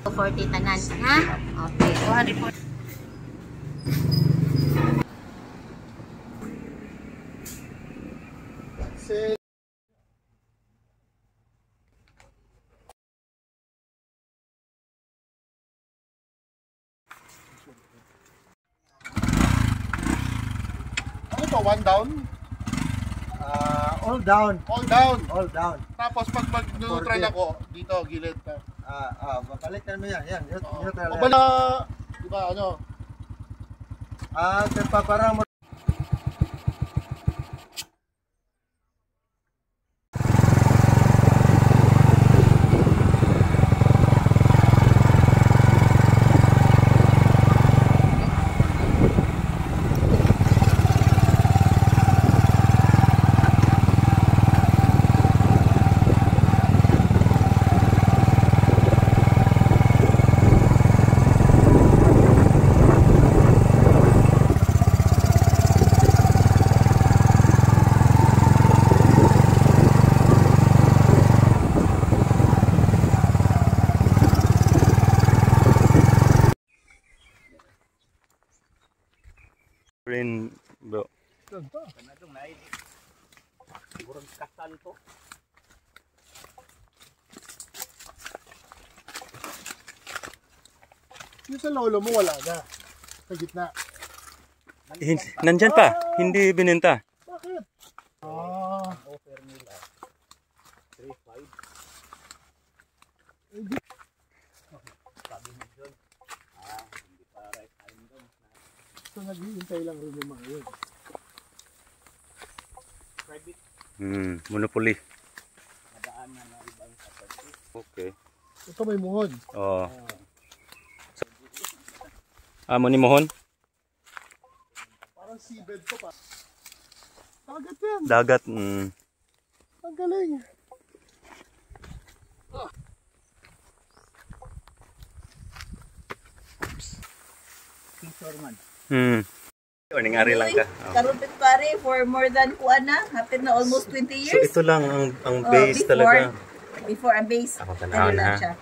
240 tanan, ha? Okay, 240. Ano to? One down? All down. All down. All down. Tapos pag mag-neutral ako, dito, gilid ka. Babalikan mo yan. Yan, neutral. O bala, di ba, ano? Parang mo. Green bro. Burang kasal to. Yung sa lolo mo wala na. Sa gitna. Nandyan pa, hindi bininta. Bakit? Offer nila 3.5. Sabi mo dyan, hindi pa right time doon. So naghihintay lang rin yung mga yun. Private. Monopoly. Madaan na ng ibang property. Okay. Ito may muhon. Oh. Mo ni mohon? Parang seabed to pa. Dagat yan. Dagat. Ang galing. Fisherman. Morning ari lang ka. Karupit pare for more than kuana, hapit na almost 20 years. So ito lang ang base talaga. Before ang base. Ako tanahan ha. Siya.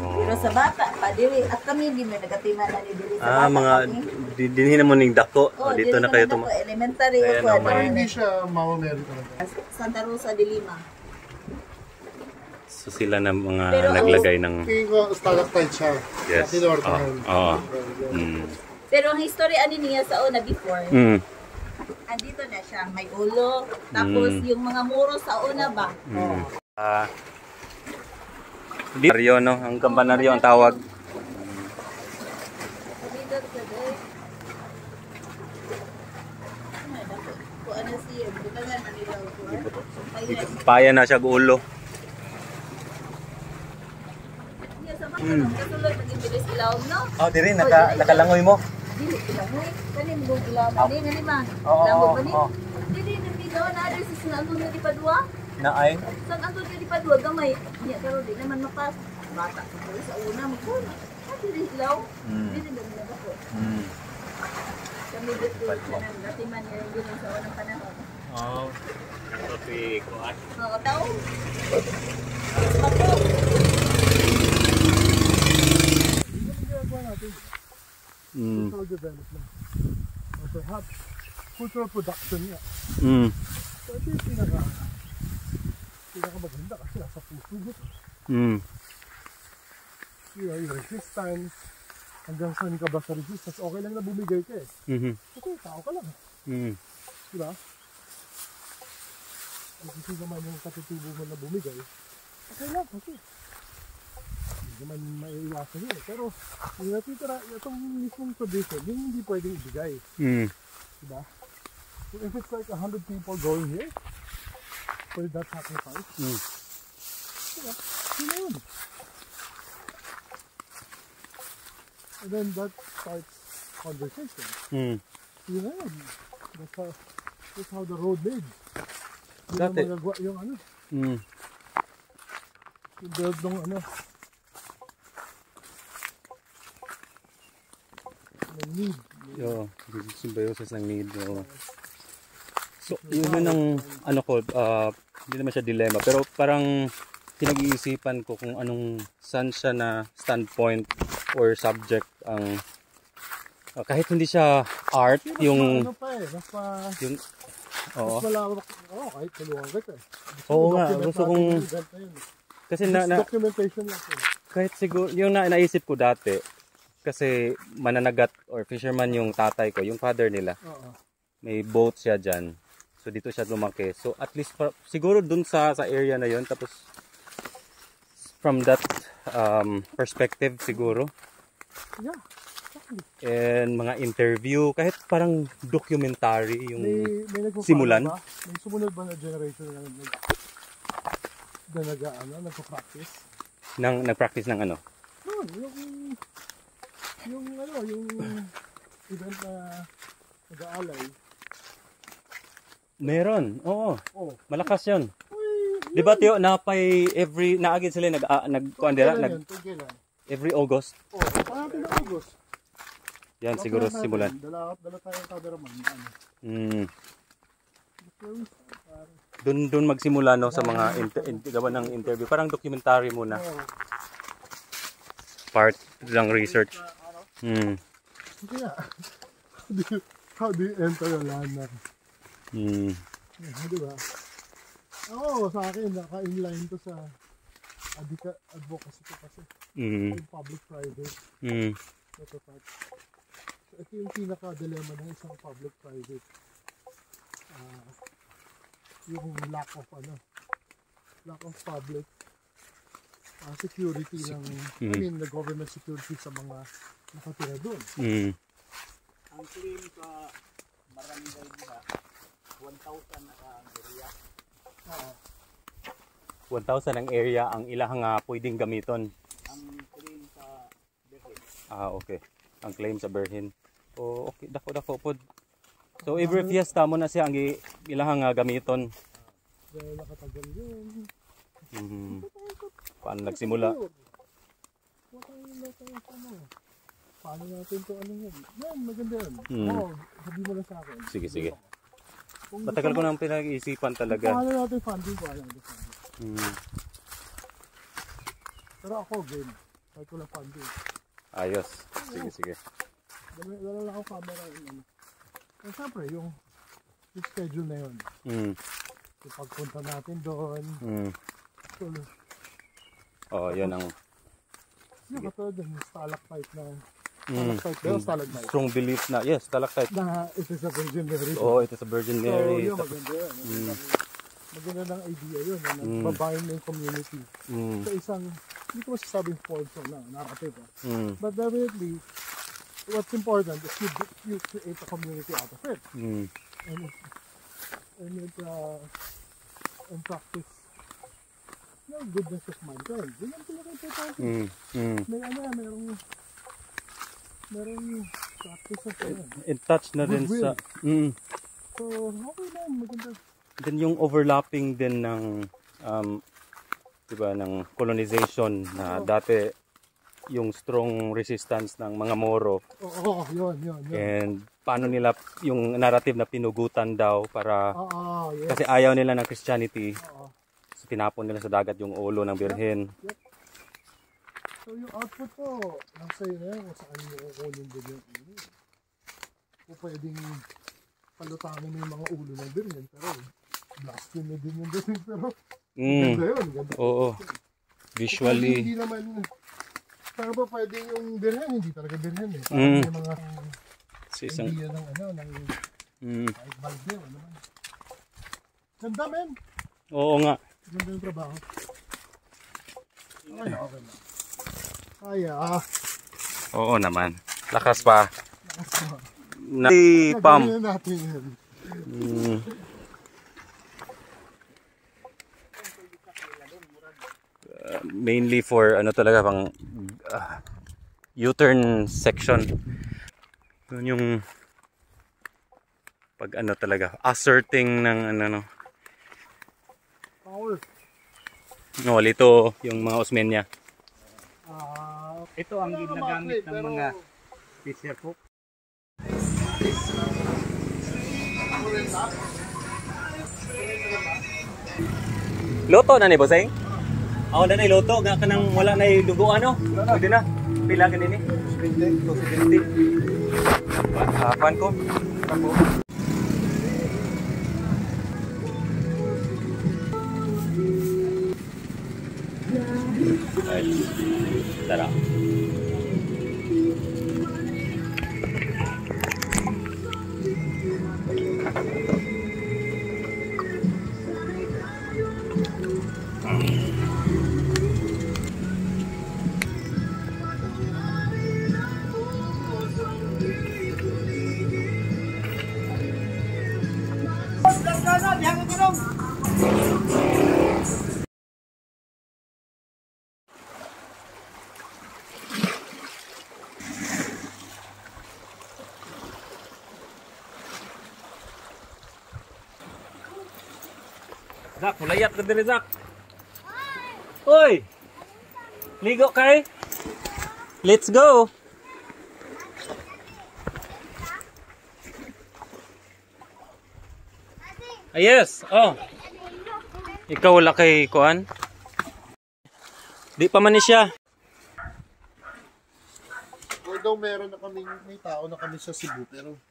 Pero sa bata, pa diri at kami di may nagatiman na ni diri sa bata. Mga dinhin mo ning dako. Dito na kayo tumo. Elementary Ayan, ko. Pero hindi siya Mama-Mary talaga. Santa Rosa de Lima. So sila na mga naglagay ng Tingin ko stalactite siya. yes. Oo. Pero ang history ani niya sa una before. Andito na siya, may ulo, tapos yung mga muro sa una ba? Kampanaryo, no? Ang kampanaryo ang tawag. Paya na siya ulo. Diri nakalangoy mo. Dili langoy, kani mo ilaw ni ngani ba? Langoy ba ni? Dili nabitaw na ada sa sanadto ni Padua. Naay. San antud ka di Padua gamay. Nya pero di naman mapas. Bata sa una mo ko. Dili ilaw. Dili na nagako. Kami dito nang natiman niya yung sa unang panahon. Topic ko at. Tao. Cultural development. Or perhaps cultural production niya. So ito yung pinakamaganda kasi nasa puso mo. Your resistance, hanggang saan ka ba sa resistance, okay lang na bumigay ka eh. Okay, tao ka lang. Diba? Kasi naman yung katutubo mo na bumigay, okay lang, okay. Hindi naman maiiwasan yun. Pero yung natitira, itong mismong tradition, yung hindi pwedeng ibigay. Diba? So if it's like 100 people going here, for that sacrifice, diba? Yun yun. And then that starts conversation. Yun na yun. That's how the road made. Dati. Yung ano. Yung build ng ano. Ng need. Yo, symbiosis ng need. So, yun ang ano ko, hindi naman siya dilemma, pero parang pinag-iisipan ko kung saan siya na standpoint or subject ang kahit hindi siya art yung ano pa eh, yung oo. mas malawak, kahit maluwag eh. Oo nga, gusto kong kasi documentation lang po. kahit siguro yung naisip ko dati kasi mananagat or fisherman yung tatay ko, yung father nila. Oo. May boat siya dyan. So dito siya lumaki. So at least siguro dun sa area na yon, tapos from that perspective siguro. Yeah. And mga interview, kahit parang documentary yung may simulan. Ba? May sumunod ba na generation na nagpa-practice? Nag-practice ng ano? No, yung event na nag-aalay. Meron, oo. Oh. Malakas yun. Di ba Teo, naagin sila every August. Oh, parang na August. Yan siguro simulan. Dala tayong cameraman. Doon magsimula no sa mga gawa ng interview. Parang documentary muna. Part ng research. Kaya, how do you enter a land? Di ba? Oo, sa akin, naka-inline to sa advocacy ko kasi. Yung public-private. So, ito yung pinaka-dilemma ng isang public-private. Yung lack of public security ng, the government security sa mga nakatira doon. Ang claim sa barangay nila, 1,000 na ang area. 1,000 ang area ang ilang pwedeng gamiton. Ang claim sa Berhin. Okay. Ang claim sa Berhin. Okay, dako pod. So every fiesta mo na siya ang ilang gamiton. Dahil nakatagal yun. Paano nagsimula? Paano natin ito yun? Yan, maganda yun. Sabi mo lang sa akin. Sige. Matagal ko nang pinag-iisipan talaga. Paano natin funding ko? Pero ako, game. Kahit ko lang funding. Ayos. Sige. Dala lang ako camera. Pero siyempre, yung schedule na yun. Yung pagpunta natin doon. Yun ang yung katulad yung stalactite na stalagmite. Strong belief na, yes, stalactite. Na it is a Virgin Mary. It is a Virgin Mary. So, yun, maganda yun. Maganda ng idea yun. Babayin na yung community. So, isang, hindi ko masasabing false na narrative. But definitely, what's important is you create a community out of it. And practice goodness of mankind. Yun ang pinaka-importante. Merong practice of in touch na rin sa so, okay na, maganda. Then yung overlapping din ng diba, ng colonization na dati yung strong resistance ng mga Moro. Yun. And paano nila yung narrative na pinugutan daw para yes. Kasi ayaw nila ng Christianity. So tinapon nila sa dagat yung ulo ng Birhen. Yep. So yung output ko, nasa yun na yun kung saan yung kukunin din yung ulo. O pwedeng palutangin yung mga ulo ng Birhen, pero blasphemy din yung Birhen, pero ganda yun. Oo. Visually. Hindi naman, pero ba pwedeng yung Birhen, hindi talaga Birhen eh. Parang yung mga idea ng kahit balde, ano man. Ganda men. Oo nga. Ganda yung trabaho. Okay na. Kaya Oo naman. Lakas pa. Pam. Natin yan. Mainly for ano talaga pang U-turn section. Yun yung pag ano talaga asserting ng ano Power. no, lito yung mga Osmeña. Ito ang ginagamit ng mga fisher folk. Loto na ni Boseng? Ako na loto, ga ka nang wala na dugo ano? Pwede na. Pila ka nini? 20 to 70. Pan ko. Ako. Ay. Tara. Zak, mulayat ka diri, Zak. Uy! Ligo kay? Let's go! Ah, yes! Oh! Ikaw wala kay kuan? Di pa man ni siya. Although meron na kami, may tao na kami sa Cebu, pero